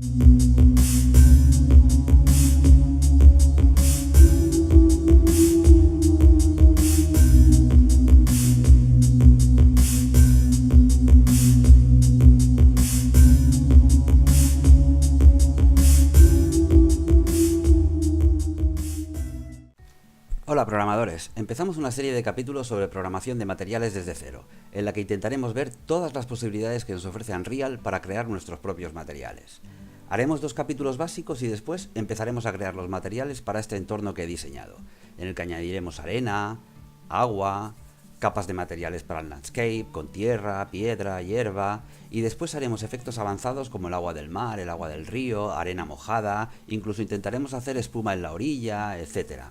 Hola programadores, empezamos una serie de capítulos sobre programación de materiales desde cero, en la que intentaremos ver todas las posibilidades que nos ofrece Unreal para crear nuestros propios materiales. Haremos 2 capítulos básicos y después empezaremos a crear los materiales para este entorno que he diseñado, en el que añadiremos arena, agua, capas de materiales para el landscape, con tierra, piedra, hierba, y después haremos efectos avanzados como el agua del mar, el agua del río, arena mojada, incluso intentaremos hacer espuma en la orilla, etc.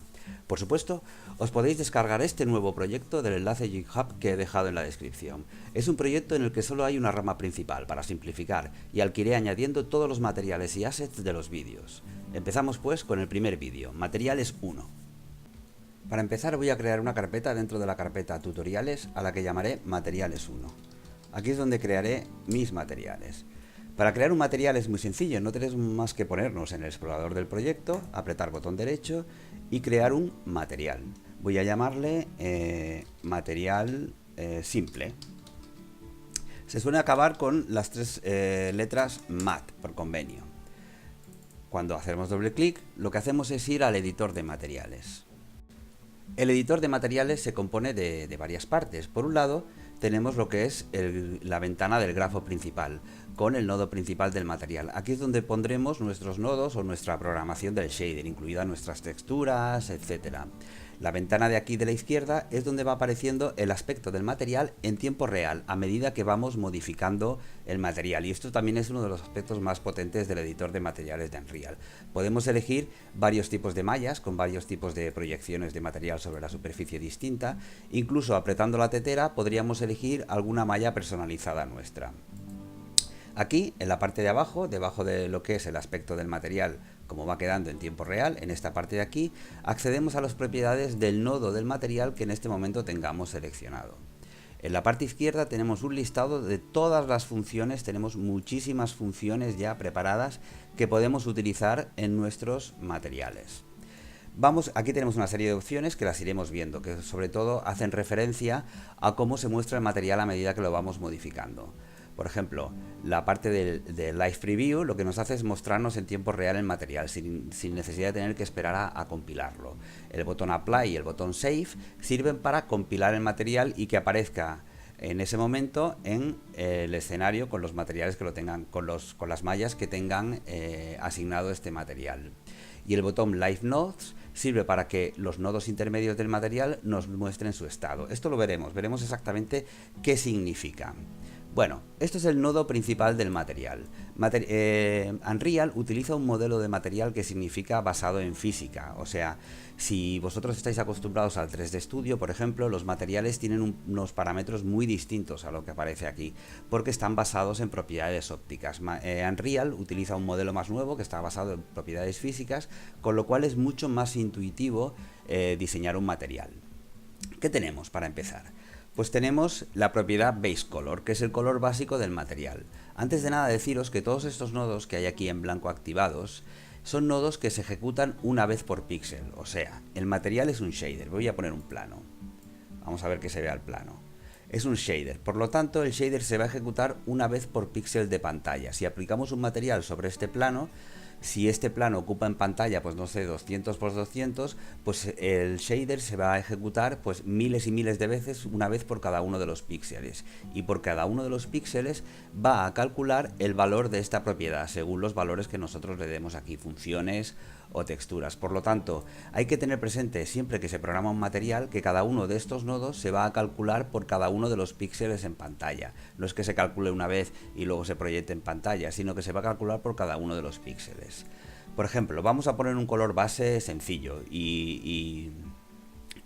Por supuesto, os podéis descargar este nuevo proyecto del enlace GitHub que he dejado en la descripción. Es un proyecto en el que solo hay una rama principal para simplificar y al que iré añadiendo todos los materiales y assets de los vídeos. Empezamos pues con el primer vídeo, Materiales 1. Para empezar voy a crear una carpeta dentro de la carpeta Tutoriales a la que llamaré Materiales 1. Aquí es donde crearé mis materiales. Para crear un material es muy sencillo, no tenemos más que ponernos en el explorador del proyecto, apretar botón derecho y crear un material. Voy a llamarle material simple. Se suele acabar con las 3 letras MAT por convenio. Cuando hacemos doble clic, lo que hacemos es ir al editor de materiales. El editor de materiales se compone de varias partes. Por un lado, tenemos lo que es la ventana del grafo principal, con el nodo principal del material. Aquí es donde pondremos nuestros nodos o nuestra programación del shader, incluidas nuestras texturas, etc. La ventana de aquí de la izquierda es donde va apareciendo el aspecto del material en tiempo real, a medida que vamos modificando el material. Y esto también es uno de los aspectos más potentes del editor de materiales de Unreal. Podemos elegir varios tipos de mallas, con varios tipos de proyecciones de material sobre la superficie distinta. Incluso apretando la tetera podríamos elegir alguna malla personalizada nuestra. Aquí, en la parte de abajo, debajo de lo que es el aspecto del material, como va quedando en tiempo real, en esta parte de aquí, accedemos a las propiedades del nodo del material que en este momento tengamos seleccionado. En la parte izquierda tenemos un listado de todas las funciones, tenemos muchísimas funciones ya preparadas que podemos utilizar en nuestros materiales. Aquí tenemos una serie de opciones que las iremos viendo, que sobre todo hacen referencia a cómo se muestra el material a medida que lo vamos modificando. Por ejemplo, la parte del Live Preview lo que nos hace es mostrarnos en tiempo real el material, sin necesidad de tener que esperar a compilarlo. El botón Apply y el botón Save sirven para compilar el material y que aparezca en ese momento en el escenario con los materiales que lo tengan, con las mallas que tengan asignado este material. Y el botón Live Nodes sirve para que los nodos intermedios del material nos muestren su estado. Esto lo veremos exactamente qué significa. Bueno, esto es el nodo principal del material. Unreal utiliza un modelo de material que significa basado en física. O sea, si vosotros estáis acostumbrados al 3D Studio, por ejemplo, los materiales tienen unos parámetros muy distintos a lo que aparece aquí, porque están basados en propiedades ópticas. Unreal utiliza un modelo más nuevo que está basado en propiedades físicas, con lo cual es mucho más intuitivo diseñar un material. ¿Qué tenemos para empezar? Pues tenemos la propiedad Base Color, que es el color básico del material. Antes de nada deciros que todos estos nodos que hay aquí en blanco activados son nodos que se ejecutan una vez por píxel. O sea, el material es un shader. Voy a poner un plano. Vamos a ver que se vea el plano. Es un shader, por lo tanto el shader se va a ejecutar una vez por píxel de pantalla. Si aplicamos un material sobre este plano, si este plano ocupa en pantalla, pues no sé, 200 por 200, pues el shader se va a ejecutar pues miles y miles de veces, una vez por cada uno de los píxeles. Y por cada uno de los píxeles va a calcular el valor de esta propiedad, según los valores que nosotros le demos aquí, funciones o texturas. Por lo tanto, hay que tener presente siempre que se programa un material que cada uno de estos nodos se va a calcular por cada uno de los píxeles en pantalla. No es que se calcule una vez y luego se proyecte en pantalla, sino que se va a calcular por cada uno de los píxeles. Por ejemplo, vamos a poner un color base sencillo y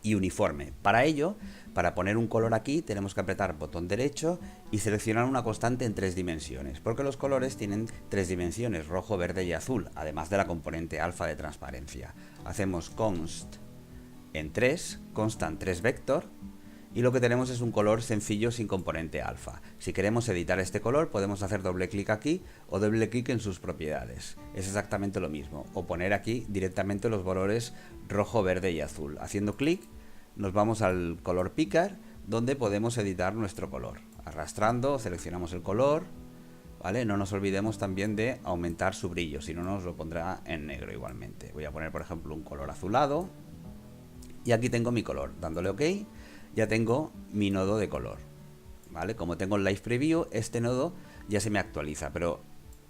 uniforme. Para ello, para poner un color aquí, tenemos que apretar botón derecho y seleccionar una constante en 3 dimensiones, porque los colores tienen 3 dimensiones, rojo, verde y azul, además de la componente alfa de transparencia. Hacemos const en 3, constant 3 vector, y lo que tenemos es un color sencillo sin componente alfa. Si queremos editar este color podemos hacer doble clic aquí o doble clic en sus propiedades. Es exactamente lo mismo, o poner aquí directamente los valores rojo, verde y azul. Haciendo clic nos vamos al color picker, donde podemos editar nuestro color. Arrastrando seleccionamos el color, ¿vale? No nos olvidemos también de aumentar su brillo, si no nos lo pondrá en negro igualmente. Voy a poner por ejemplo un color azulado y aquí tengo mi color. Dándole OK ya tengo mi nodo de color, ¿vale? Como tengo el Live Preview, este nodo ya se me actualiza, pero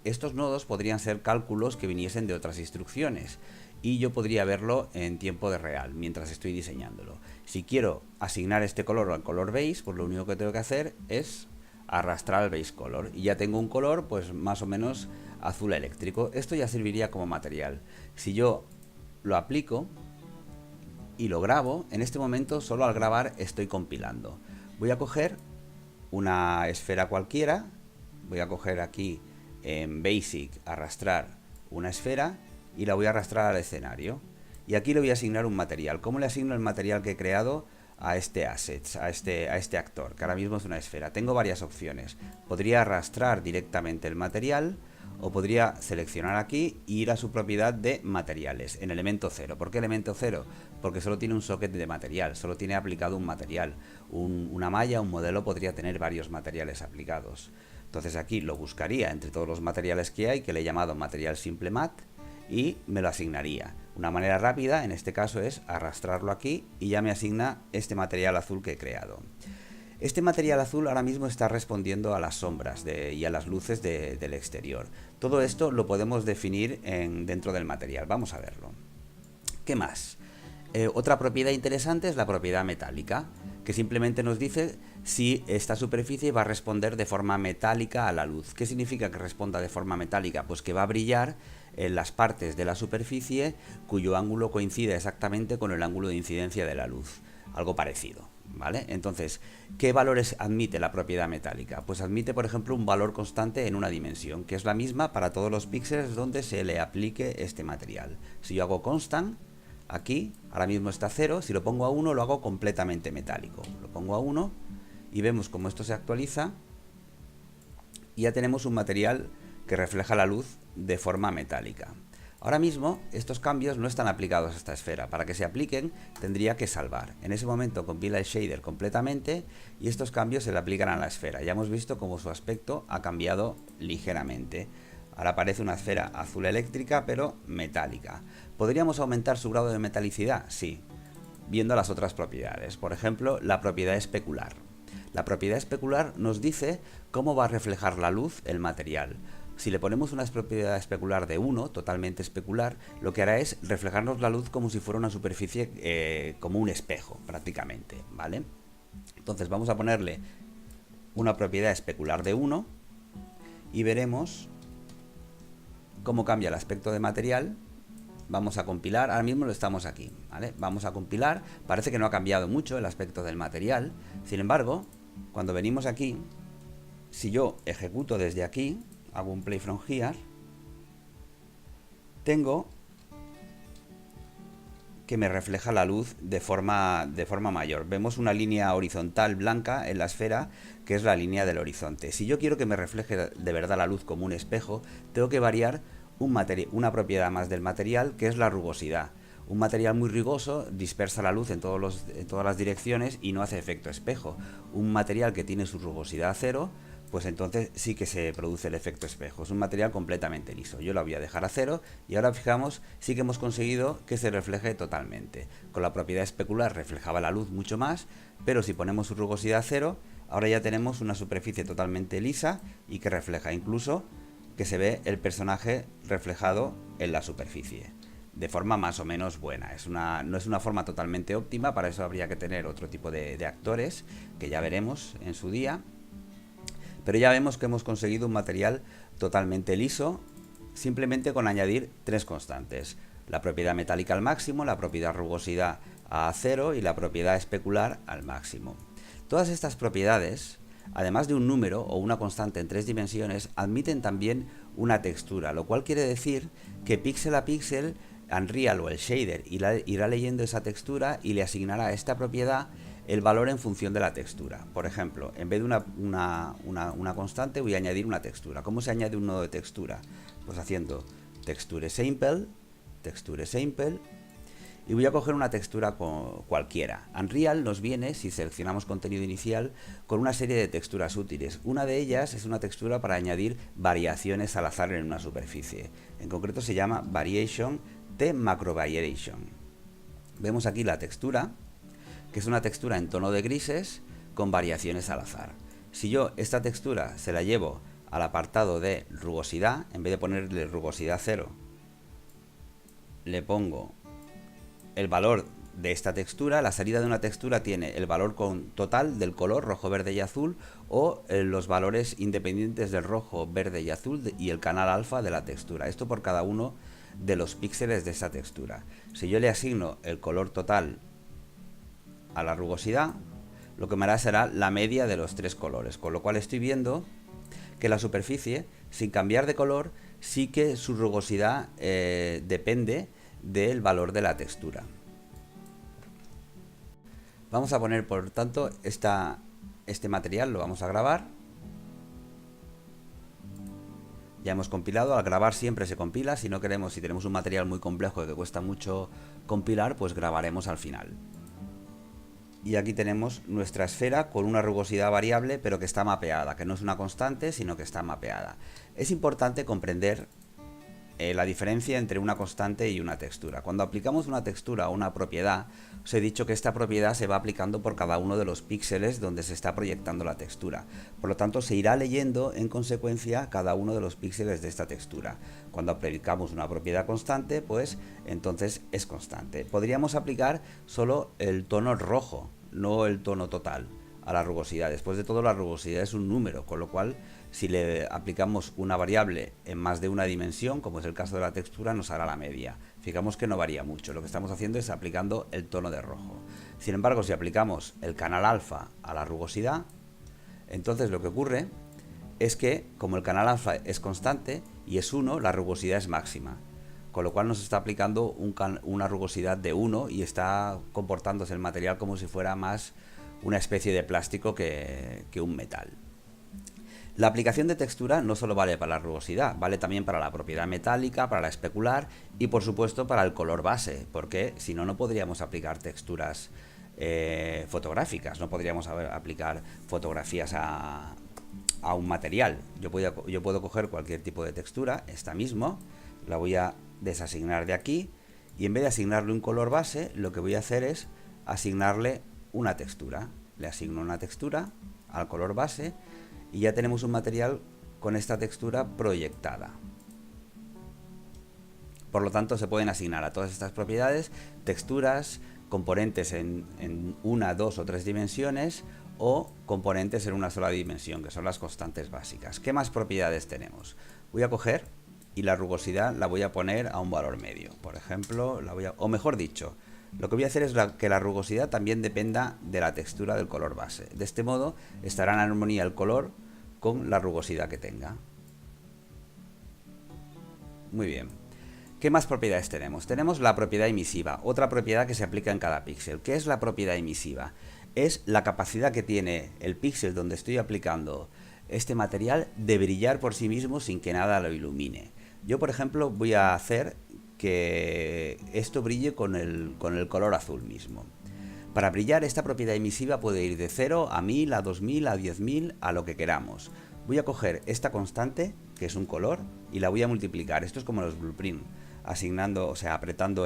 estos nodos podrían ser cálculos que viniesen de otras instrucciones y yo podría verlo en tiempo de real mientras estoy diseñándolo. Si quiero asignar este color al color beige, pues lo único que tengo que hacer es arrastrar al beige color y ya tengo un color pues más o menos azul eléctrico. Esto ya serviría como material. Si yo lo aplico y lo grabo, en este momento solo al grabar estoy compilando. Voy a coger una esfera cualquiera, voy a coger aquí en Basic, arrastrar una esfera y la voy a arrastrar al escenario. Y aquí le voy a asignar un material. ¿Cómo le asigno el material que he creado a este assets, a este actor, que ahora mismo es una esfera? Tengo varias opciones. Podría arrastrar directamente el material o podría seleccionar aquí e ir a su propiedad de materiales, en elemento 0. ¿Por qué elemento 0? Porque solo tiene un socket de material, solo tiene aplicado un material. Una malla, un modelo podría tener varios materiales aplicados. Entonces aquí lo buscaría entre todos los materiales que hay, que le he llamado material simple mat, y me lo asignaría. Una manera rápida en este caso es arrastrarlo aquí y ya me asigna este material azul que he creado. Este material azul ahora mismo está respondiendo a las sombras y a las luces del exterior. Todo esto lo podemos definir dentro del material. Vamos a verlo. ¿Qué más? Otra propiedad interesante es la propiedad metálica, que simplemente nos dice si esta superficie va a responder de forma metálica a la luz. ¿Qué significa que responda de forma metálica? Pues que va a brillar en las partes de la superficie cuyo ángulo coincide exactamente con el ángulo de incidencia de la luz. Algo parecido, ¿vale? Entonces, ¿qué valores admite la propiedad metálica? Pues admite, por ejemplo, un valor constante en una dimensión, que es la misma para todos los píxeles donde se le aplique este material. Si yo hago constant, aquí, ahora mismo está 0, si lo pongo a 1 lo hago completamente metálico. Lo pongo a 1 y vemos cómo esto se actualiza y ya tenemos un material que refleja la luz de forma metálica. Ahora mismo estos cambios no están aplicados a esta esfera. Para que se apliquen tendría que salvar. En ese momento compila el shader completamente y estos cambios se le aplican a la esfera. Ya hemos visto cómo su aspecto ha cambiado ligeramente. Ahora aparece una esfera azul eléctrica pero metálica. ¿Podríamos aumentar su grado de metalicidad? Sí, viendo las otras propiedades. Por ejemplo, la propiedad especular. La propiedad especular nos dice cómo va a reflejar la luz el material. Si le ponemos una propiedad especular de 1, totalmente especular, lo que hará es reflejarnos la luz como si fuera una superficie, como un espejo, prácticamente, ¿vale? Entonces vamos a ponerle una propiedad especular de 1 y veremos cómo cambia el aspecto de material. Vamos a compilar, ahora mismo lo estamos aquí, ¿vale? Vamos a compilar, parece que no ha cambiado mucho el aspecto del material, sin embargo, cuando venimos aquí, si yo ejecuto desde aquí, hago un play from here, tengo que me refleja la luz de forma mayor. Vemos una línea horizontal blanca en la esfera, que es la línea del horizonte. Si yo quiero que me refleje de verdad la luz como un espejo, tengo que variar una propiedad más del material, que es la rugosidad. Un material muy rugoso dispersa la luz en todas las direcciones y no hace efecto espejo. Un material que tiene su rugosidad 0, pues entonces sí que se produce el efecto espejo. Es un material completamente liso. Yo lo voy a dejar a 0 y ahora fijamos, sí que hemos conseguido que se refleje totalmente. Con la propiedad especular reflejaba la luz mucho más, pero si ponemos su rugosidad 0, ahora ya tenemos una superficie totalmente lisa y que refleja, incluso que se ve el personaje reflejado en la superficie de forma más o menos buena. No es una forma totalmente óptima, para eso habría que tener otro tipo de actores, que ya veremos en su día. Pero ya vemos que hemos conseguido un material totalmente liso, simplemente con añadir 3 constantes. La propiedad metálica al máximo, la propiedad rugosidad a 0 y la propiedad especular al máximo. Todas estas propiedades, además de un número o una constante en 3 dimensiones, admiten también una textura, lo cual quiere decir que píxel a píxel Unreal o el shader irá leyendo esa textura y le asignará esta propiedad el valor en función de la textura. Por ejemplo, en vez de una constante voy a añadir una textura. ¿Cómo se añade un nodo de textura? Pues haciendo texture sample, y voy a coger una textura cualquiera. Unreal nos viene, si seleccionamos contenido inicial, con una serie de texturas útiles. Una de ellas es una textura para añadir variaciones al azar en una superficie. En concreto se llama Variation de Macro Variation. Vemos aquí la textura, que es una textura en tono de grises con variaciones al azar. Si yo esta textura se la llevo al apartado de rugosidad, en vez de ponerle rugosidad 0, le pongo el valor de esta textura. La salida de una textura tiene el valor total del color rojo, verde y azul, o los valores independientes del rojo, verde y azul y el canal alfa de la textura. Esto por cada uno de los píxeles de esa textura. Si yo le asigno el color total a la rugosidad, lo que me hará será la media de los tres colores, con lo cual estoy viendo que la superficie, sin cambiar de color, sí que su rugosidad depende del valor de la textura. Vamos a poner, por tanto, este material lo vamos a grabar. Ya hemos compilado. Al grabar siempre se compila. Si tenemos un material muy complejo que cuesta mucho compilar, pues grabaremos al final. Y aquí tenemos nuestra esfera con una rugosidad variable, pero que está mapeada, que no es una constante, sino que está mapeada. Es importante comprender la diferencia entre una constante y una textura. Cuando aplicamos una textura a una propiedad, os he dicho que esta propiedad se va aplicando por cada uno de los píxeles donde se está proyectando la textura. Por lo tanto, se irá leyendo en consecuencia cada uno de los píxeles de esta textura. Cuando aplicamos una propiedad constante, pues entonces es constante. Podríamos aplicar solo el tono rojo, no el tono total a la rugosidad. Después de todo, la rugosidad es un número, con lo cual si le aplicamos una variable en más de una dimensión, como es el caso de la textura, nos hará la media. Fijamos que no varía mucho. Lo que estamos haciendo es aplicando el tono de rojo. Sin embargo, si aplicamos el canal alfa a la rugosidad, entonces lo que ocurre es que, como el canal alfa es constante y es 1, la rugosidad es máxima. Con lo cual nos está aplicando una rugosidad de 1 y está comportándose el material como si fuera más una especie de plástico que un metal. La aplicación de textura no solo vale para la rugosidad, vale también para la propiedad metálica, para la especular y por supuesto para el color base, porque si no, no podríamos aplicar texturas fotográficas, no podríamos aplicar fotografías a un material. Yo puedo coger cualquier tipo de textura, esta mismo, la voy a desasignar de aquí y en vez de asignarle un color base, lo que voy a hacer es asignarle una textura. Le asigno una textura al color base y ya tenemos un material con esta textura proyectada. Por lo tanto, se pueden asignar a todas estas propiedades texturas, componentes en una, dos o tres dimensiones o componentes en una sola dimensión, que son las constantes básicas. ¿Qué más propiedades tenemos? Voy a coger y la rugosidad la voy a poner a un valor medio. Por ejemplo, o mejor dicho, lo que voy a hacer es que la rugosidad también dependa de la textura del color base. De este modo estará en armonía el color con la rugosidad que tenga. Muy bien. ¿Qué más propiedades tenemos? Tenemos la propiedad emisiva, otra propiedad que se aplica en cada píxel. ¿Qué es la propiedad emisiva? Es la capacidad que tiene el píxel donde estoy aplicando este material de brillar por sí mismo sin que nada lo ilumine. Yo, por ejemplo, voy a hacer que esto brille con el color azul mismo. Para brillar, esta propiedad emisiva puede ir de 0 a 1000, a 2000, a 10.000, a lo que queramos. Voy a coger esta constante, que es un color, y la voy a multiplicar. Esto es como los blueprint, asignando, o sea, apretando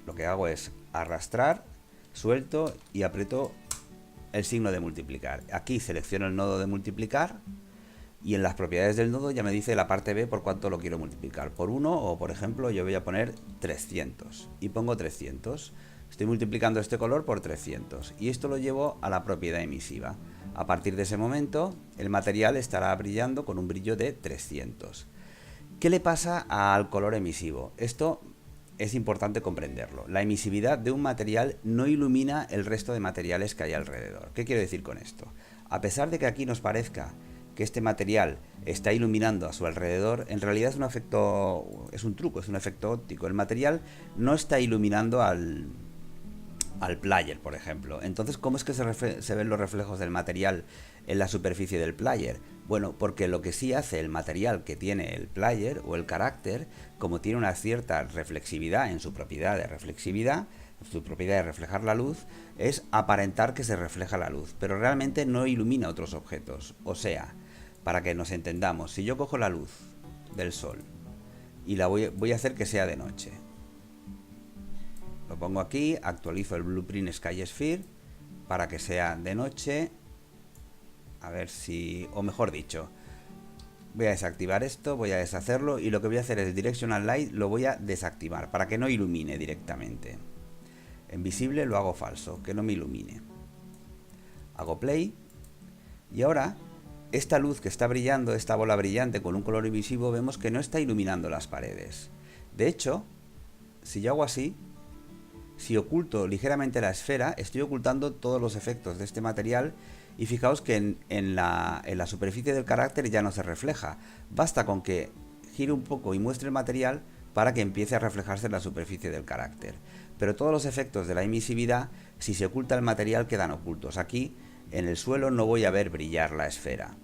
lo que hago es arrastrar, suelto y aprieto el signo de multiplicar. Aquí selecciono el nodo de multiplicar y en las propiedades del nodo ya me dice la parte B por cuánto lo quiero multiplicar. Por 1 o, por ejemplo, yo voy a poner 300 y pongo 300. Estoy multiplicando este color por 300 y esto lo llevo a la propiedad emisiva. A partir de ese momento, el material estará brillando con un brillo de 300. ¿Qué le pasa al color emisivo? Esto es importante comprenderlo. La emisividad de un material no ilumina el resto de materiales que hay alrededor. ¿Qué quiero decir con esto? A pesar de que aquí nos parezca que este material está iluminando a su alrededor, en realidad es un truco, es un efecto óptico. El material no está iluminando al player, por ejemplo. Entonces, ¿cómo es que se ven los reflejos del material en la superficie del player? Bueno, porque lo que sí hace el material que tiene el player o el carácter, como tiene una cierta reflexividad en su propiedad de reflexividad, su propiedad de reflejar la luz, es aparentar que se refleja la luz, pero realmente no ilumina otros objetos. O sea, para que nos entendamos, si yo cojo la luz del sol y la voy a hacer que sea de noche, lo pongo aquí, actualizo el Blueprint Sky Sphere para que sea de noche. A ver si... o mejor dicho, voy a desactivar esto, voy a deshacerlo y lo que voy a hacer es Directional Light, lo voy a desactivar para que no ilumine directamente. En visible lo hago falso, que no me ilumine. Hago play y ahora esta luz que está brillando, esta bola brillante con un color invisible, vemos que no está iluminando las paredes. De hecho, si yo hago así, si oculto ligeramente la esfera, estoy ocultando todos los efectos de este material y fijaos que en la superficie del carácter ya no se refleja. Basta con que gire un poco y muestre el material para que empiece a reflejarse en la superficie del carácter. Pero todos los efectos de la emisividad, si se oculta el material, quedan ocultos. Aquí, en el suelo, no voy a ver brillar la esfera.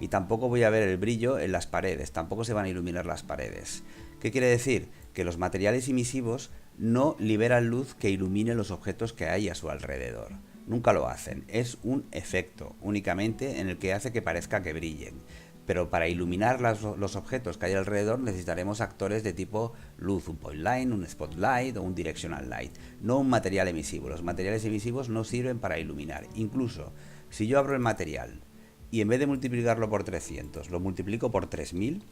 Y tampoco voy a ver el brillo en las paredes, tampoco se van a iluminar las paredes. ¿Qué quiere decir? Que los materiales emisivos no liberan luz que ilumine los objetos que hay a su alrededor. Nunca lo hacen, es un efecto únicamente en el que hace que parezca que brillen. Pero para iluminar los objetos que hay alrededor necesitaremos actores de tipo luz, un point line, un spotlight o un directional light, no un material emisivo. Los materiales emisivos no sirven para iluminar. Incluso si yo abro el material y en vez de multiplicarlo por 300 lo multiplico por 3000,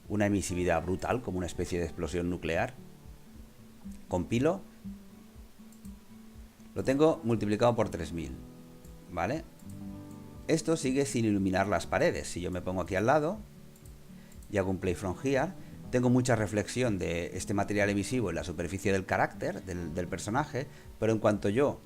una emisividad brutal como una especie de explosión nuclear, compilo, lo tengo multiplicado por 3000, ¿vale? Esto sigue sin iluminar las paredes. Si yo me pongo aquí al lado y hago un play from here, tengo mucha reflexión de este material emisivo en la superficie del carácter del personaje, pero en cuanto yo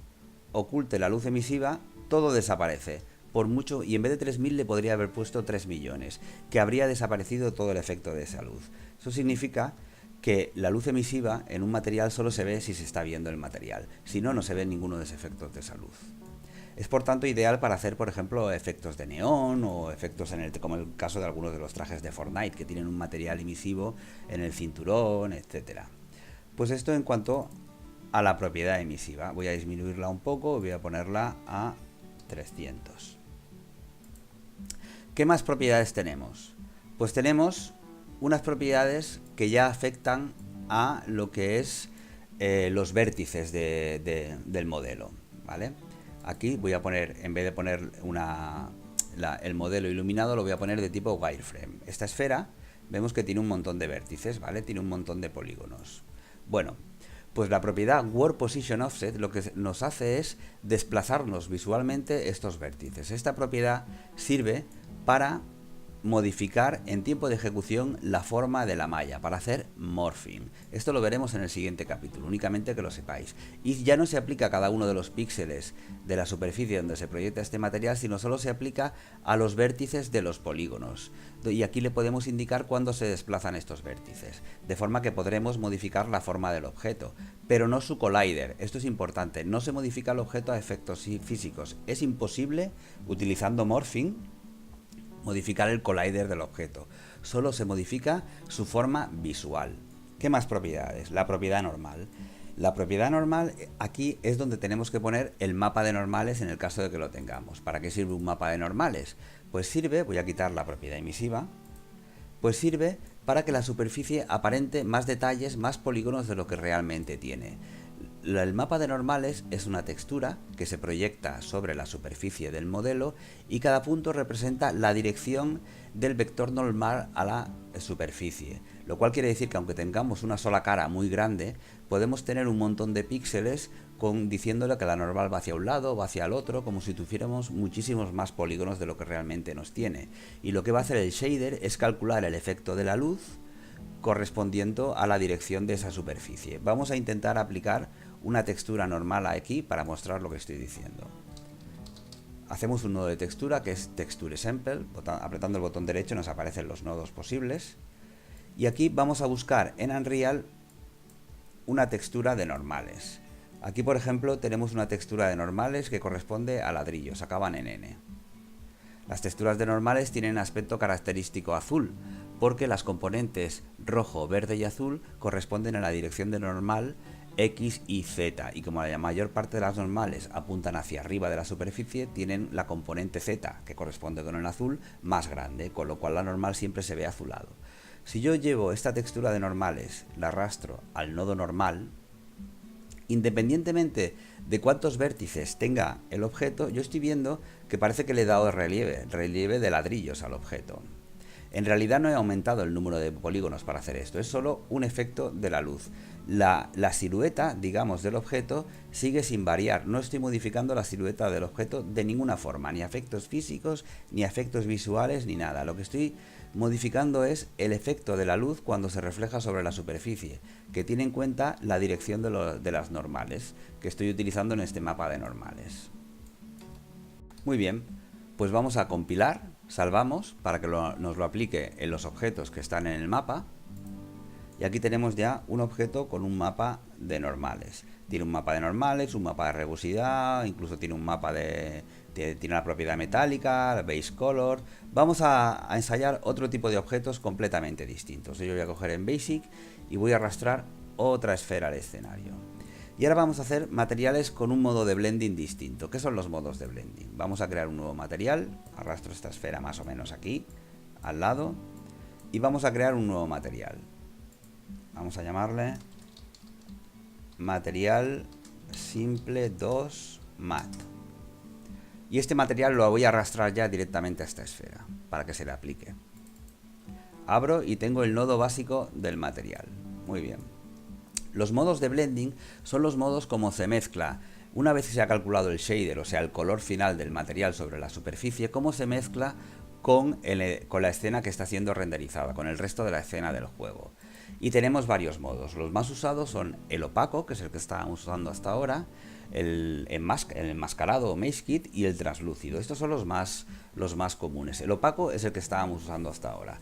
oculte la luz emisiva, todo desaparece. Por mucho, y en vez de 3000 le podría haber puesto 3 millones, que habría desaparecido todo el efecto de esa luz. Eso significa que la luz emisiva en un material solo se ve si se está viendo el material, si no, no se ve ninguno de los efectos de esa luz. Es por tanto ideal para hacer, por ejemplo, efectos de neón o efectos como el caso de algunos de los trajes de Fortnite, que tienen un material emisivo en el cinturón, etcétera. Pues esto en cuanto a la propiedad emisiva. Voy a disminuirla un poco, voy a ponerla a 300. ¿Qué más propiedades tenemos? Pues tenemos unas propiedades que ya afectan a lo que es los vértices del modelo, ¿vale? Aquí voy a poner, en vez de poner el modelo iluminado, lo voy a poner de tipo wireframe. Esta esfera vemos que tiene un montón de vértices, ¿vale? Tiene un montón de polígonos. Bueno, pues la propiedad World Position Offset lo que nos hace es desplazarnos visualmente estos vértices. Esta propiedad sirve para modificar en tiempo de ejecución la forma de la malla, para hacer morphing. Esto lo veremos en el siguiente capítulo, únicamente que lo sepáis. Y ya no se aplica a cada uno de los píxeles de la superficie donde se proyecta este material, sino solo se aplica a los vértices de los polígonos. Y aquí le podemos indicar cuándo se desplazan estos vértices, de forma que podremos modificar la forma del objeto, pero no su collider. Esto es importante, no se modifica el objeto a efectos físicos. Es imposible, utilizando morphing, modificar el collider del objeto. Solo se modifica su forma visual. ¿Qué más propiedades? La propiedad normal. La propiedad normal, aquí es donde tenemos que poner el mapa de normales en el caso de que lo tengamos. ¿Para qué sirve un mapa de normales? Pues sirve, voy a quitar la propiedad emisiva, pues sirve para que la superficie aparente más detalles, más polígonos de lo que realmente tiene. El mapa de normales es una textura que se proyecta sobre la superficie del modelo y cada punto representa la dirección del vector normal a la superficie, lo cual quiere decir que aunque tengamos una sola cara muy grande, podemos tener un montón de píxeles diciéndole que la normal va hacia un lado o va hacia el otro, como si tuviéramos muchísimos más polígonos de lo que realmente nos tiene. Y lo que va a hacer el shader es calcular el efecto de la luz correspondiendo a la dirección de esa superficie. Vamos a intentar aplicar una textura normal aquí para mostrar lo que estoy diciendo. Hacemos un nodo de textura que es Texture Sample, apretando el botón derecho nos aparecen los nodos posibles y aquí vamos a buscar en Unreal una textura de normales. Aquí, por ejemplo, tenemos una textura de normales que corresponde a ladrillos, acaban en N. Las texturas de normales tienen aspecto característico azul, porque las componentes rojo, verde y azul corresponden a la dirección de normal X y Z, y como la mayor parte de las normales apuntan hacia arriba de la superficie, tienen la componente Z, que corresponde con el azul, más grande, con lo cual la normal siempre se ve azulado. Si yo llevo esta textura de normales, la arrastro al nodo normal, independientemente de cuántos vértices tenga el objeto, yo estoy viendo que parece que le he dado relieve de ladrillos al objeto. En realidad no he aumentado el número de polígonos para hacer esto, es solo un efecto de la luz. La silueta, digamos, del objeto sigue sin variar, no estoy modificando la silueta del objeto de ninguna forma, ni efectos físicos, ni efectos visuales, ni nada. Lo que estoy modificando es el efecto de la luz cuando se refleja sobre la superficie, que tiene en cuenta la dirección de las normales, que estoy utilizando en este mapa de normales. Muy bien, pues vamos a compilar, salvamos para que nos lo aplique en los objetos que están en el mapa. Y aquí tenemos ya un objeto con un mapa de normales. Tiene un mapa de normales, un mapa de rugosidad, incluso tiene un mapa tiene la propiedad metálica, la base color. Vamos a ensayar otro tipo de objetos completamente distintos. Yo voy a coger en Basic y voy a arrastrar otra esfera al escenario. Y ahora vamos a hacer materiales con un modo de blending distinto. ¿Qué son los modos de blending? Vamos a crear un nuevo material. Arrastro esta esfera más o menos aquí, al lado. Y vamos a crear un nuevo material. Vamos a llamarle material simple 2 mat. Y este material lo voy a arrastrar ya directamente a esta esfera para que se le aplique. Abro y tengo el nodo básico del material. Muy bien. Los modos de blending son los modos como se mezcla, una vez que se ha calculado el shader, o sea, el color final del material sobre la superficie, cómo se mezcla con la escena que está siendo renderizada, con el resto de la escena del juego. Y tenemos varios modos. Los más usados son el opaco, que es el que estábamos usando hasta ahora, el enmascarado o Maze Kit y el translúcido. Estos son los más comunes. El opaco es el que estábamos usando hasta ahora.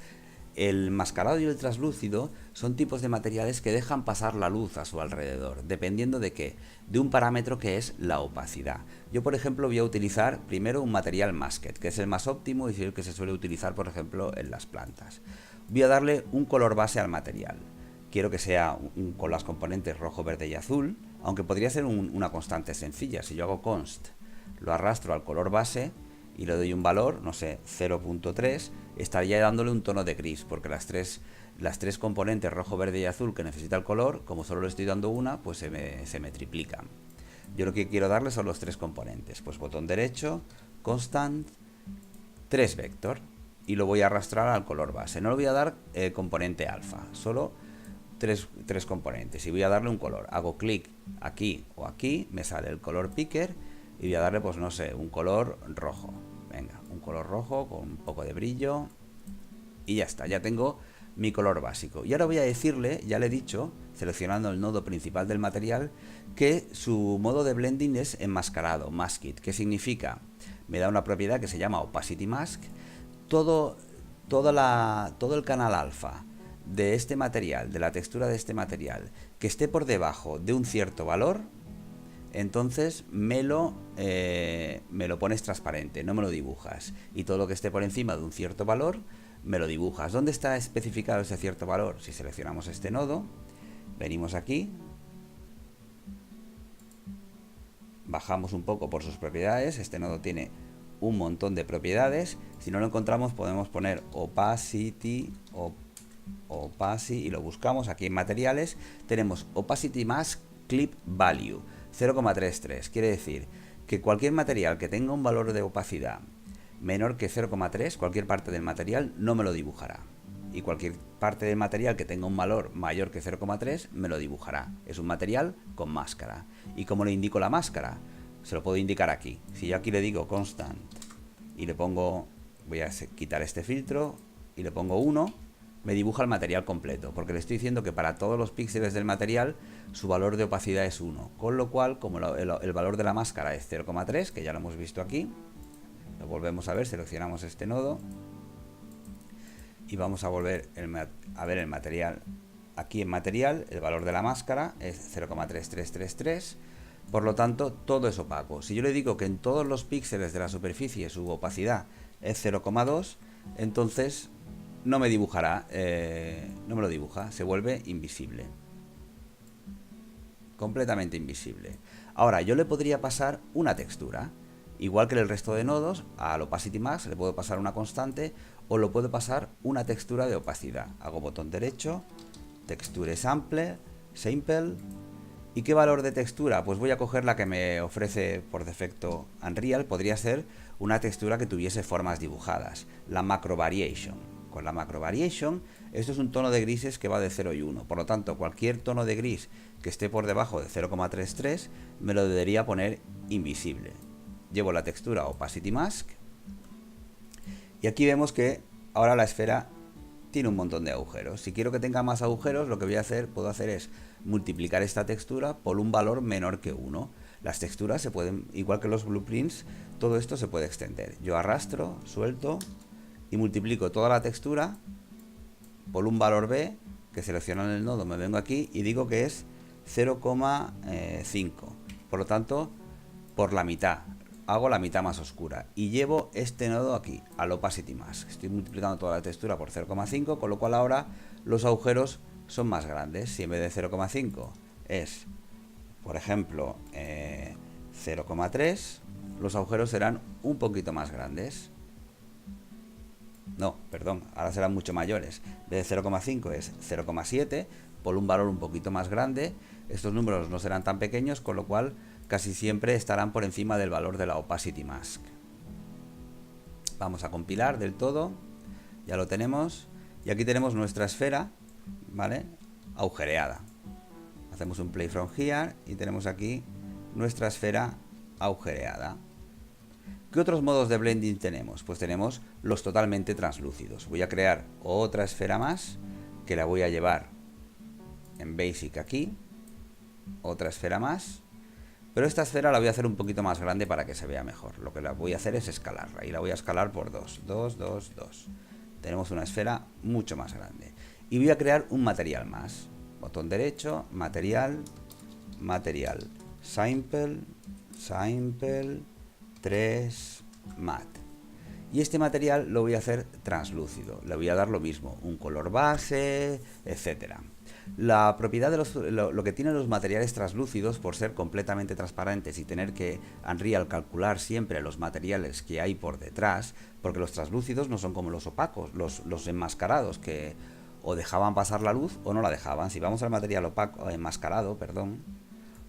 El enmascarado y el translúcido son tipos de materiales que dejan pasar la luz a su alrededor, dependiendo de qué, de un parámetro que es la opacidad. Yo, por ejemplo, voy a utilizar primero un material masked, que es el más óptimo y es el que se suele utilizar, por ejemplo, en las plantas. Voy a darle un color base al material. Quiero que sea con las componentes rojo, verde y azul, aunque podría ser una constante sencilla. Si yo hago const, lo arrastro al color base y le doy un valor, no sé, 0.3, estaría dándole un tono de gris, porque las tres componentes rojo, verde y azul que necesita el color, como solo le estoy dando una, pues se me triplican. Yo lo que quiero darle son los tres componentes. Pues botón derecho, constant, 3 vector, y lo voy a arrastrar al color base. No le voy a dar componente alfa, solo tres componentes, y voy a darle un color. Hago clic aquí o aquí, me sale el color picker, y voy a darle, pues no sé, un color rojo. Venga, un color rojo con un poco de brillo. Y ya está, ya tengo mi color básico. Y ahora voy a decirle, ya le he dicho, seleccionando el nodo principal del material, que su modo de blending es enmascarado, masked. ¿Qué significa? Me da una propiedad que se llama opacity mask. Todo el canal alfa de este material, de la textura de este material, que esté por debajo de un cierto valor, entonces me lo pones transparente, no me lo dibujas. Y todo lo que esté por encima de un cierto valor, me lo dibujas. ¿Dónde está especificado ese cierto valor? Si seleccionamos este nodo, venimos aquí, bajamos un poco por sus propiedades. Este nodo tiene un montón de propiedades. Si no lo encontramos, podemos poner opacity, y lo buscamos aquí en materiales. Tenemos opacity mask clip value 0,33. Quiere decir que cualquier material que tenga un valor de opacidad menor que 0,3, cualquier parte del material no me lo dibujará. Y cualquier parte del material que tenga un valor mayor que 0,3 me lo dibujará. Es un material con máscara. ¿Y cómo le indico la máscara? Se lo puedo indicar aquí. Si yo aquí le digo constant y le pongo, voy a quitar este filtro y le pongo 1, me dibuja el material completo, porque le estoy diciendo que para todos los píxeles del material su valor de opacidad es 1, con lo cual, como el valor de la máscara es 0,3, que ya lo hemos visto aquí, lo volvemos a ver, seleccionamos este nodo y vamos a volver a ver el material. Aquí en material el valor de la máscara es 0,3333, Por lo tanto, todo es opaco. Si yo le digo que en todos los píxeles de la superficie su opacidad es 0,2, entonces no me dibujará, no me lo dibuja, se vuelve invisible. Completamente invisible. Ahora, yo le podría pasar una textura. Igual que el resto de nodos, al Opacity Max le puedo pasar una constante o lo puedo pasar una textura de opacidad. Hago botón derecho, Texture Sample, Sample. ¿Y qué valor de textura? Pues voy a coger la que me ofrece por defecto Unreal. Podría ser una textura que tuviese formas dibujadas, la Macro Variation. Con la Macro Variation, esto es un tono de grises que va de 0 y 1. Por lo tanto, cualquier tono de gris que esté por debajo de 0,33 me lo debería poner invisible. Llevo la textura Opacity Mask y aquí vemos que ahora la esfera tiene un montón de agujeros. Si quiero que tenga más agujeros, lo que puedo hacer es multiplicar esta textura por un valor menor que 1. Las texturas se pueden, igual que los blueprints, todo esto se puede extender. Yo arrastro, suelto y multiplico toda la textura por un valor B, que selecciono en el nodo, me vengo aquí y digo que es 0,5. Por lo tanto, por la mitad. Hago la mitad más oscura y llevo este nodo aquí, al Opacity Mask. Estoy multiplicando toda la textura por 0,5, con lo cual ahora los agujeros son más grandes. Si en vez de 0,5 es, por ejemplo, 0,3, los agujeros serán un poquito más grandes. No, perdón, ahora serán mucho mayores. En vez de 0,5 es 0,7, por un valor un poquito más grande. Estos números no serán tan pequeños, con lo cual casi siempre estarán por encima del valor de la Opacity Mask. Vamos a compilar del todo. Ya lo tenemos. Y aquí tenemos nuestra esfera, ¿vale? Agujereada. Hacemos un play from here y tenemos aquí nuestra esfera agujereada. ¿Qué otros modos de blending tenemos? Pues tenemos los totalmente translúcidos. Voy a crear otra esfera más que la voy a llevar en Basic aquí. Otra esfera más. Pero esta esfera la voy a hacer un poquito más grande para que se vea mejor. Lo que la voy a hacer es escalarla. Y la voy a escalar por 2. 2, 2, 2. Tenemos una esfera mucho más grande. Y voy a crear un material más. Botón derecho, material, material, sample, sample, 3, mat. Y este material lo voy a hacer translúcido. Le voy a dar lo mismo, un color base, etcétera. La propiedad de lo que tienen los materiales translúcidos, por ser completamente transparentes y tener que Unreal calcular siempre los materiales que hay por detrás, porque los translúcidos no son como los opacos, los enmascarados, que o dejaban pasar la luz o no la dejaban. Si vamos al material opaco, enmascarado, perdón,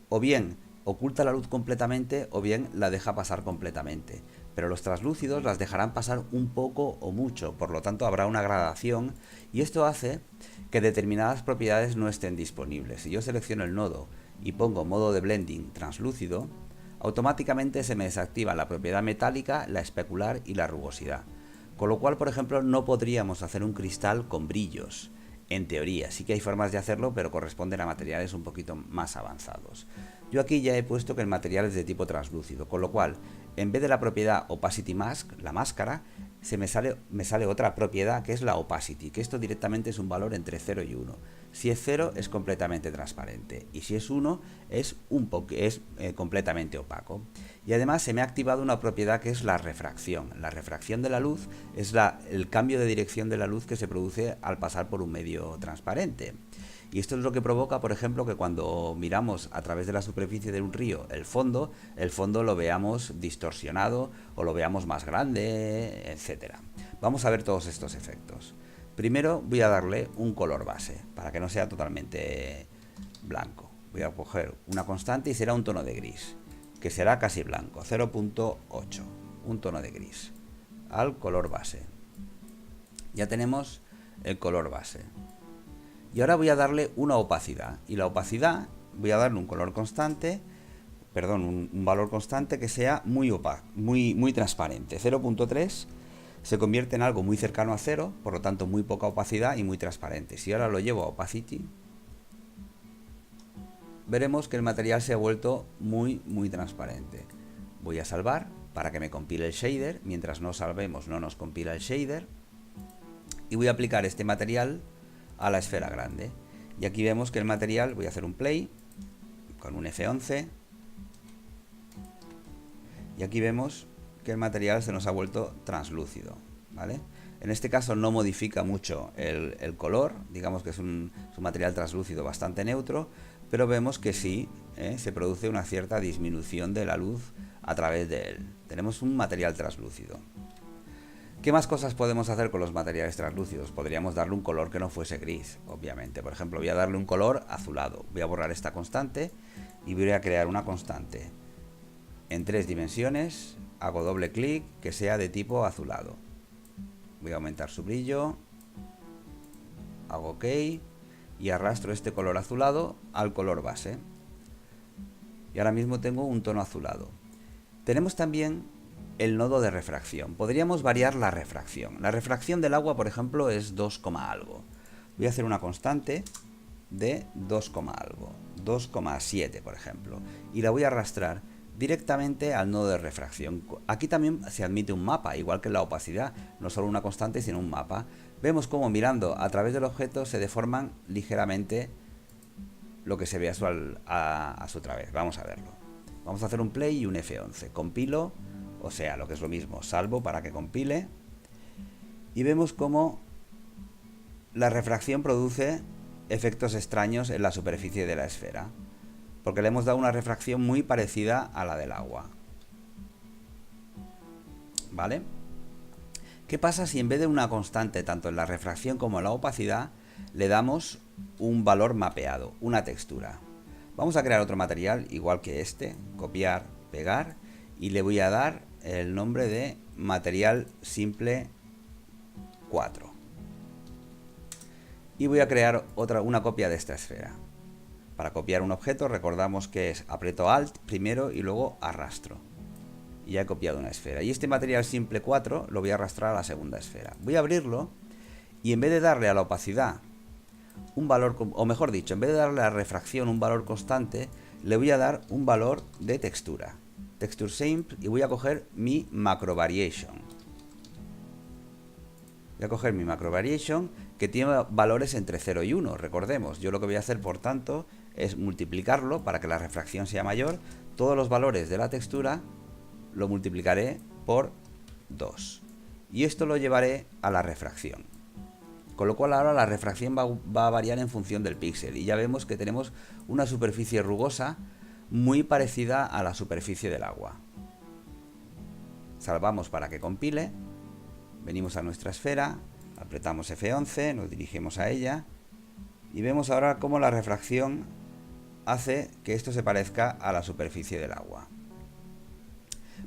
o bien oculta la luz completamente o bien la deja pasar completamente. Pero los translúcidos las dejarán pasar un poco o mucho, por lo tanto habrá una gradación y esto hace que determinadas propiedades no estén disponibles. Si yo selecciono el nodo y pongo modo de blending translúcido, automáticamente se me desactiva la propiedad metálica, la especular y la rugosidad. Con lo cual, por ejemplo, no podríamos hacer un cristal con brillos. En teoría, sí que hay formas de hacerlo, pero corresponden a materiales un poquito más avanzados. Yo aquí ya he puesto que el material es de tipo translúcido, con lo cual, en vez de la propiedad Opacity Mask, la máscara, me sale otra propiedad que es la Opacity, que esto directamente es un valor entre 0 y 1. Si es 0 es completamente transparente y si es 1 es completamente opaco. Y además se me ha activado una propiedad que es la refracción. La refracción de la luz es el cambio de dirección de la luz que se produce al pasar por un medio transparente. Y esto es lo que provoca, por ejemplo, que cuando miramos a través de la superficie de un río el fondo lo veamos distorsionado o lo veamos más grande, etcétera. Vamos a ver todos estos efectos. Primero voy a darle un color base para que no sea totalmente blanco. Voy a coger una constante y será un tono de gris, que será casi blanco, 0.8, un tono de gris, al color base. Ya tenemos el color base. Y ahora voy a darle una opacidad. Y la opacidad voy a darle un color constante, un valor constante que sea muy opaco, muy transparente. 0.3 se convierte en algo muy cercano a 0, por lo tanto muy poca opacidad y muy transparente. Si ahora lo llevo a opacity, veremos que el material se ha vuelto muy transparente. Voy a salvar para que me compile el shader. Mientras no salvemos no nos compila el shader. Y voy a aplicar este material a la esfera grande. Y aquí vemos que el material, voy a hacer un play con un F11 Y aquí vemos que el material se nos ha vuelto translúcido, ¿vale? En este caso no modifica mucho el color, digamos que es un material translúcido bastante neutro, pero vemos que sí se produce una cierta disminución de la luz a través de él. Tenemos un material translúcido. ¿Qué más cosas podemos hacer con los materiales translúcidos? Podríamos darle un color que no fuese gris, obviamente. Por ejemplo, voy a darle un color azulado. Voy a borrar esta constante y voy a crear una constante en 3 dimensiones. Hago doble clic, que sea de tipo azulado. Voy a aumentar su brillo. Hago OK y arrastro este color azulado al color base. Y ahora mismo tengo un tono azulado. Tenemos también el nodo de refracción. Podríamos variar la refracción. La refracción del agua, por ejemplo, es 2, algo. Voy a hacer una constante de 2, algo. 2,7, por ejemplo. Y la voy a arrastrar directamente al nodo de refracción. Aquí también se admite un mapa, igual que en la opacidad. No solo una constante, sino un mapa. Vemos cómo mirando a través del objeto se deforman ligeramente lo que se ve a su través. Vamos a verlo. Vamos a hacer un play y un F11. Compilo. O sea, lo que es lo mismo, salvo para que compile. Y vemos cómo la refracción produce efectos extraños en la superficie de la esfera. Porque le hemos dado una refracción muy parecida a la del agua. ¿Vale? ¿Qué pasa si en vez de una constante, tanto en la refracción como en la opacidad, le damos un valor mapeado, una textura? Vamos a crear otro material, igual que este, copiar, pegar, y le voy a dar el nombre de material simple 4 y voy a crear una copia de esta esfera. Para copiar un objeto recordamos que es aprieto Alt primero y luego arrastro, y ya he copiado una esfera, y este material simple 4 lo voy a arrastrar a la segunda esfera. Voy a abrirlo y en vez de darle a la opacidad un valor, o mejor dicho, en vez de darle a la refracción un valor constante, le voy a dar un valor de textura. Texture Simple, y voy a coger mi Macro Variation. Voy a coger mi Macro Variation, que tiene valores entre 0 y 1. Recordemos, yo lo que voy a hacer, por tanto, es multiplicarlo para que la refracción sea mayor. Todos los valores de la textura lo multiplicaré por 2. Y esto lo llevaré a la refracción. Con lo cual ahora la refracción va a variar en función del píxel. Y ya vemos que tenemos una superficie rugosa muy parecida a la superficie del agua. Salvamos para que compile. Venimos a nuestra esfera, apretamos F11, nos dirigimos a ella y vemos ahora cómo la refracción hace que esto se parezca a la superficie del agua.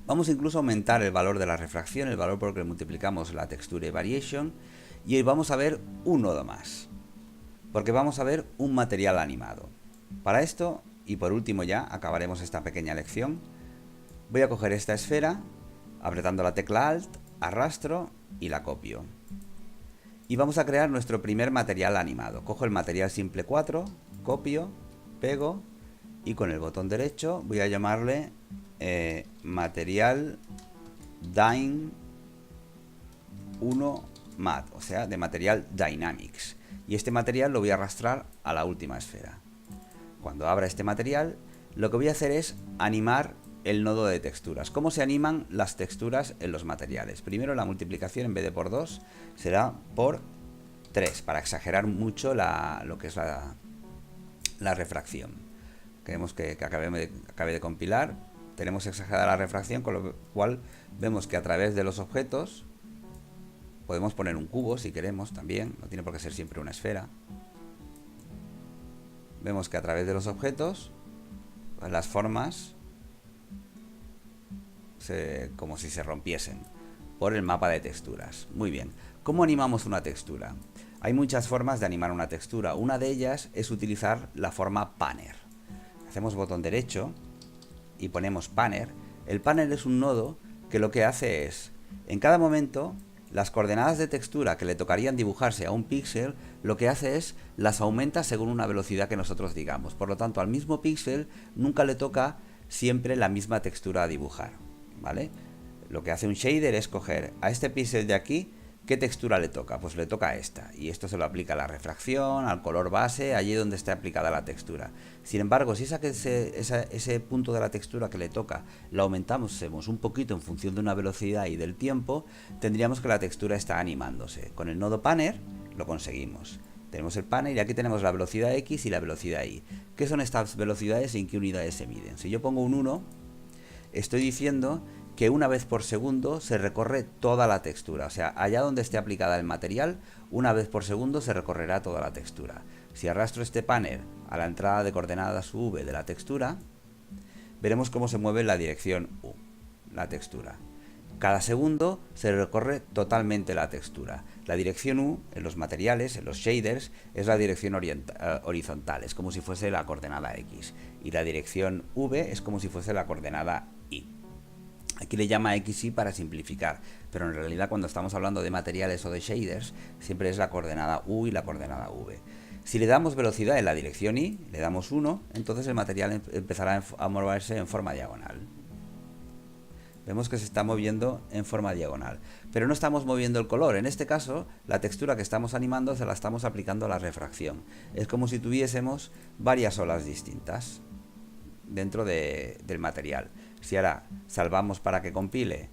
Vamos incluso a aumentar el valor de la refracción, el valor por el que multiplicamos la texture variation, y vamos a ver un nodo más, porque vamos a ver un material animado. Para esto, y por último ya acabaremos esta pequeña lección, voy a coger esta esfera, apretando la tecla Alt, arrastro y la copio. Y vamos a crear nuestro primer material animado. Cojo el material simple 4, copio, pego y con el botón derecho voy a llamarle material Dyn 1 Mat, o sea, de material Dynamics. Y este material lo voy a arrastrar a la última esfera. Cuando abra este material, lo que voy a hacer es animar el nodo de texturas. ¿Cómo se animan las texturas en los materiales? Primero, la multiplicación, en vez de por 2, será por 3, para exagerar mucho lo que es la refracción. Queremos que acabe de compilar. Tenemos exagerada la refracción, con lo cual vemos que a través de los objetos podemos poner un cubo si queremos también, no tiene por qué ser siempre una esfera. Vemos que a través de los objetos, pues las formas como si se rompiesen por el mapa de texturas. Muy bien. ¿Cómo animamos una textura? Hay muchas formas de animar una textura. Una de ellas es utilizar la forma Panner. Hacemos botón derecho y ponemos Panner. El Panner es un nodo que lo que hace es, en cada momento, las coordenadas de textura que le tocarían dibujarse a un píxel, lo que hace es las aumenta según una velocidad que nosotros digamos. Por lo tanto, al mismo píxel nunca le toca siempre la misma textura a dibujar, ¿vale? Lo que hace un shader es coger a este píxel de aquí, ¿Qué textura le toca? Pues le toca esta, y esto se lo aplica a la refracción, al color base, allí donde esté aplicada la textura. Sin embargo, si ese punto de la textura que le toca lo aumentamos un poquito en función de una velocidad y del tiempo, tendríamos que la textura está animándose. Con el nodo panner lo conseguimos. Tenemos el panner y aquí tenemos la velocidad X y la velocidad Y. ¿Qué son estas velocidades y en qué unidades se miden? Si yo pongo un 1, estoy diciendo que una vez por segundo se recorre toda la textura. O sea, allá donde esté aplicada el material, una vez por segundo se recorrerá toda la textura. Si arrastro este panner a la entrada de coordenadas V de la textura, veremos cómo se mueve en la dirección U, la textura. Cada segundo se recorre totalmente la textura. La dirección U, en los materiales, en los shaders, es la dirección horizontal, es como si fuese la coordenada X. Y la dirección V es como si fuese la coordenada Y. Aquí le llama XY para simplificar, pero en realidad cuando estamos hablando de materiales o de shaders, siempre es la coordenada U y la coordenada V. Si le damos velocidad en la dirección Y, le damos 1, entonces el material empezará a moverse en forma diagonal. Vemos que se está moviendo en forma diagonal, pero no estamos moviendo el color. En este caso, la textura que estamos animando se la estamos aplicando a la refracción. Es como si tuviésemos varias olas distintas dentro del material. Si ahora salvamos para que compile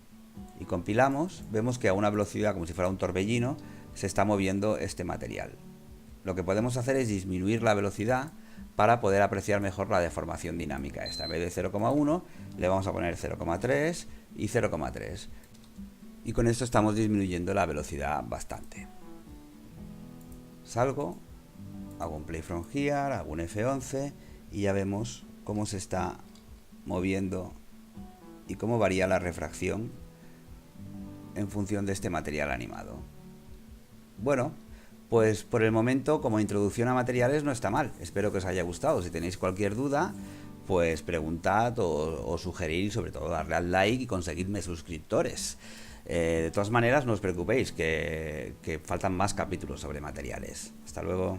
y compilamos, vemos que a una velocidad como si fuera un torbellino se está moviendo este material. Lo que podemos hacer es disminuir la velocidad para poder apreciar mejor la deformación dinámica esta. En vez de 0,1 le vamos a poner 0,3 y 0,3. Y con esto estamos disminuyendo la velocidad bastante. Salgo, hago un play from here, hago un F11 y ya vemos cómo se está moviendo y cómo varía la refracción en función de este material animado. Bueno, pues por el momento, como introducción a materiales, no está mal. Espero que os haya gustado. Si tenéis cualquier duda, pues preguntad o sugerir y sobre todo darle al like y conseguirme suscriptores. De todas maneras, no os preocupéis, que faltan más capítulos sobre materiales. Hasta luego.